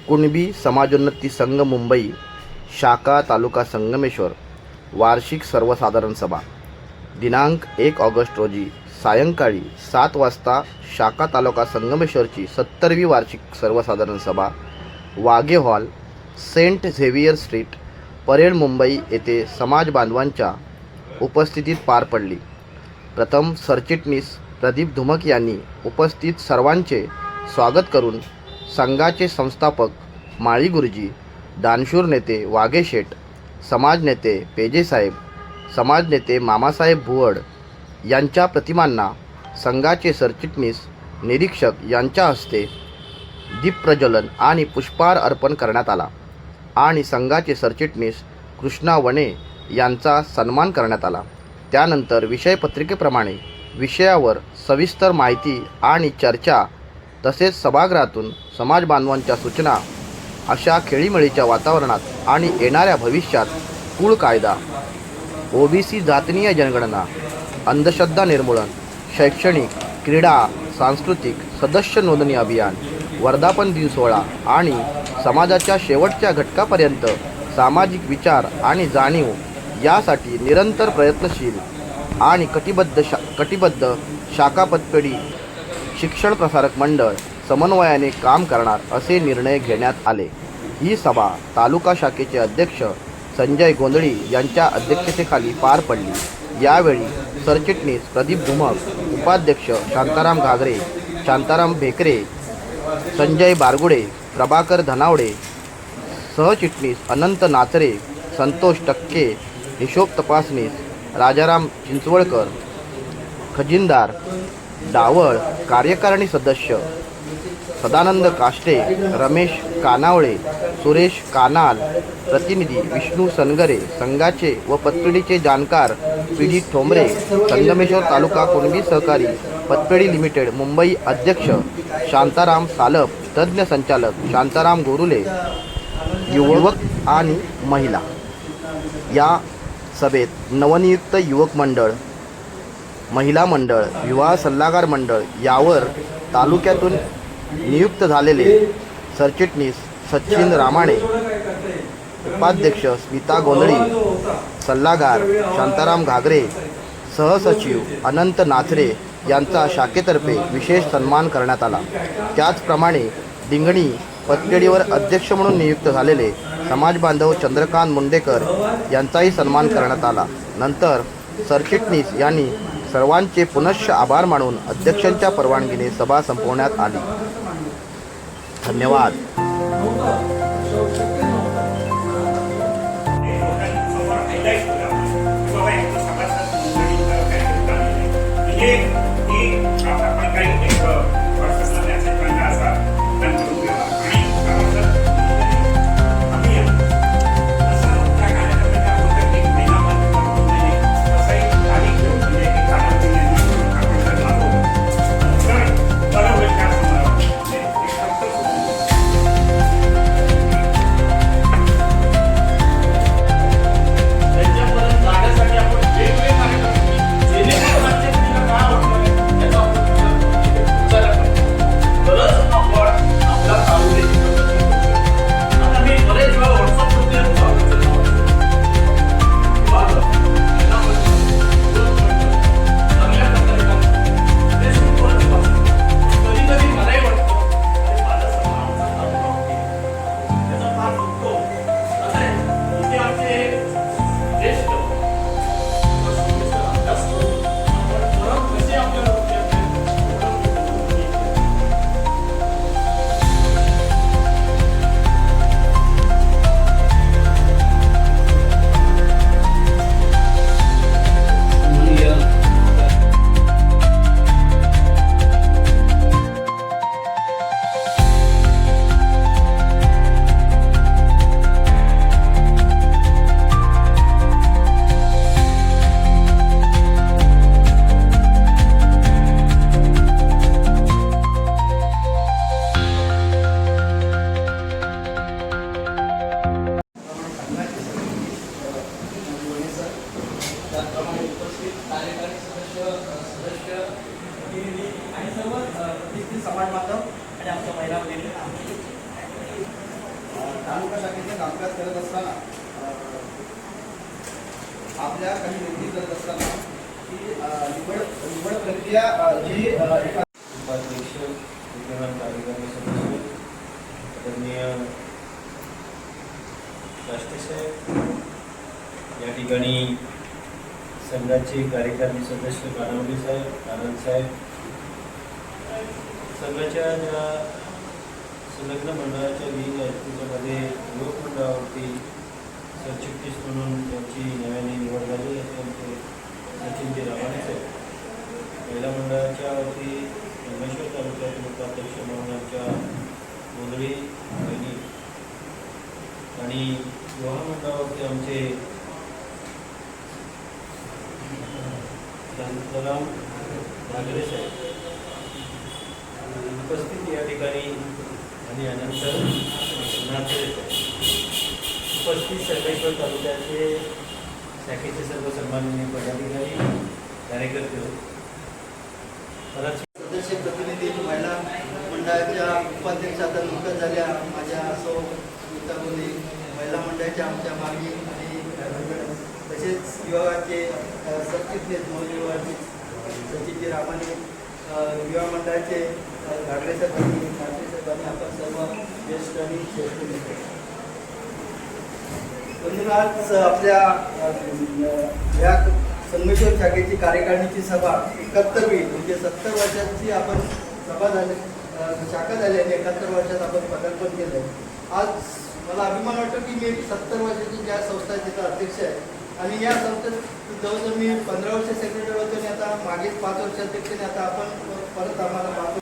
कुणबी समाजोन्नती संघ मुंबई शाखा तालुका संगमेश्वर वार्षिक सर्वसाधारण सभा दिनांक 1 ऑगस्ट रोजी सायंकाळी 7 वाजता शाखा तालुका संगमेश्वरची 70वी वार्षिक सर्वसाधारण सभा Waghe hall, Saint Xavier street, parade, Mumbai येथे समाज बांधवांच्या उपस्थितीत पार पडली. प्रथम सरचिटणीस प्रदीप धुमक यांनी उपस्थित सर्वांचे स्वागत करून संघाचे संस्थापक माळी गुरुजी, दानशूर नेते वाघे शेठ, समाज नेते पेजे साहेब, समाज नेते मामासाहेब भुवड यांच्या प्रतिमांना संघाचे सरचिटणीस निरीक्षक यांच्या हस्ते दीपप्रज्वलन आणि पुष्पहार अर्पण करण्यात आला आणि संघाचे सरचिटणीस कृष्णा वने यांचा सन्मान करण्यात आला. त्यानंतर विषयपत्रिकेप्रमाणे विषयावर सविस्तर माहिती आणि चर्चा तसेच सभागृहातून समाज बांधवांच्या सूचना अशा खेळीमेळीच्या वातावरणात आणि येणाऱ्या भविष्यात कुळ कायदा, ओबीसी जातीय जनगणना, अंधश्रद्धा निर्मूलन, शैक्षणिक, क्रीडा, सांस्कृतिक, सदस्य नोंदणी अभियान, वर्धापन दिन सोहळा आणि समाजाच्या शेवटच्या घटकापर्यंत सामाजिक विचार आणि जाणीव यासाठी निरंतर प्रयत्नशील आणि कटिबद्ध शाखा पतपेढी शिक्षण प्रसारक मंडळ समन्वयाने काम करणार असे निर्णय घेण्यात आले. ही सभा तालुका शाखेचे अध्यक्ष संजय गोंधळी यांच्या अध्यक्षतेखाली पार पडली. यावेळी सरचिटणीस प्रदीप धुमक, उपाध्यक्ष शांताराम घागरे, शांताराम भेकरे, संजय बारगुडे, प्रभाकर धनावडे, सहचिटणीस अनंत नाचरे, संतोष टक्के, हिशोब तपासनीस राजाराम चिंचवळकर, खजिनदार डावळ, कार्यकारिणी सदस्य सदानंद काष्टे, रमेश कानावळे, सुरेश कानाल, प्रतिनिधी विष्णू सनगरे, संघाचे व पतपेढीचे जाणकार पी.डी. ठोंबरे, संगमेश्वर तालुका कुणबी सहकारी पतपेढी लिमिटेड मुंबई अध्यक्ष शांताराम सालप, तज्ज्ञ संचालक शांताराम गोरुले, युवक आणि महिला. या सभेत नवनियुक्त युवक मंडळ, महिला मंडळ, विवाह सल्लागार मंडळ यावर तालुक्यातून नियुक्त झालेले सरचिटणीस सचिन रामाणे, उपाध्यक्ष स्मिता गोंधळी, सल्लागार शांताराम घागरे, सहसचिव अनंत नाचरे यांचा शाखेतर्फे विशेष सन्मान करण्यात आला. त्याचप्रमाणे दिंगणी पतपेढीवर अध्यक्ष म्हणून नियुक्त झालेले समाज बांधव चंद्रकांत मुंडेकर यांचाही सन्मान करण्यात आला. नंतर सरचिटणीस यांनी सर्वांचे पुनश्च आभार मानून अध्यक्षांच्या परवानगीने सभा संपवण्यात आली. धन्यवाद. तालुका शाखेचे कामकाज करत असताना आपल्या काही विनंती करत असताना की निवड प्रक्रिया जी उपाध्यक्ष विद्यमान कार्यकारी सदस्य आदरणीय राष्ट्रीय साहेब, या ठिकाणी संघाचे कार्यकारी सदस्य कानवले साहेब, आनंद साहेब, संघाच्या ज्या संलग्न मंडळाच्या विविध आहेत त्याच्यामध्ये युवक मंडळावरती सरचिटणीस म्हणून त्यांची नव्याने निवड झाली आहे आमचे सचिनजी रामाणे साहेब. महिला मंडळाच्या वरती संगमेश्वर तालुक्यातील उपाध्यक्ष म्हणून आमच्या गोंधळी बहिणी आणि विवाह मंडळावरती आमचे शांताराम नागरे साहेब उपस्थित या ठिकाणी आणि यानंतर नागरे उपस्थित संगमेश्वर तालुक्याचे शाखेचे सर्व सन्माननीय पदाधिकारी कार्यकर्ते सदस्य प्रतिनिधी महिला मंडळाच्या उपाध्यक्ष आता नुकत्याच झाल्या माझ्या सौ गीताबोली, महिला मंडळाच्या आमच्या मागे आणि तसेच विभागाचे सरचिटणीस मोहन विभागाचे सचिनजी रामाने, विवाह मंडळाचे घागरे साहेबांनी आपण सर्व ज्येष्ठ आणि श्रेष्ठ मित्र. म्हणून आज आपल्या या संगमेश्वर शाखेची कार्यकारिणीची सभा 71वी म्हणजे 70 वर्षांची आपण सभा झाली, शाखा झाली आणि 71 वर्षात आपण पदार्पण केलं. आज मला अभिमान वाटतो की मी 70 वर्षाची ज्या संस्था आहे त्याचा अध्यक्ष आहे आणि या संस्थेत जवळजवळ मी 15 वर्ष सेक्रेटरी होतो आणि आता मागील 5 वर्ष अध्यक्ष आणि आता आपण परत आम्हाला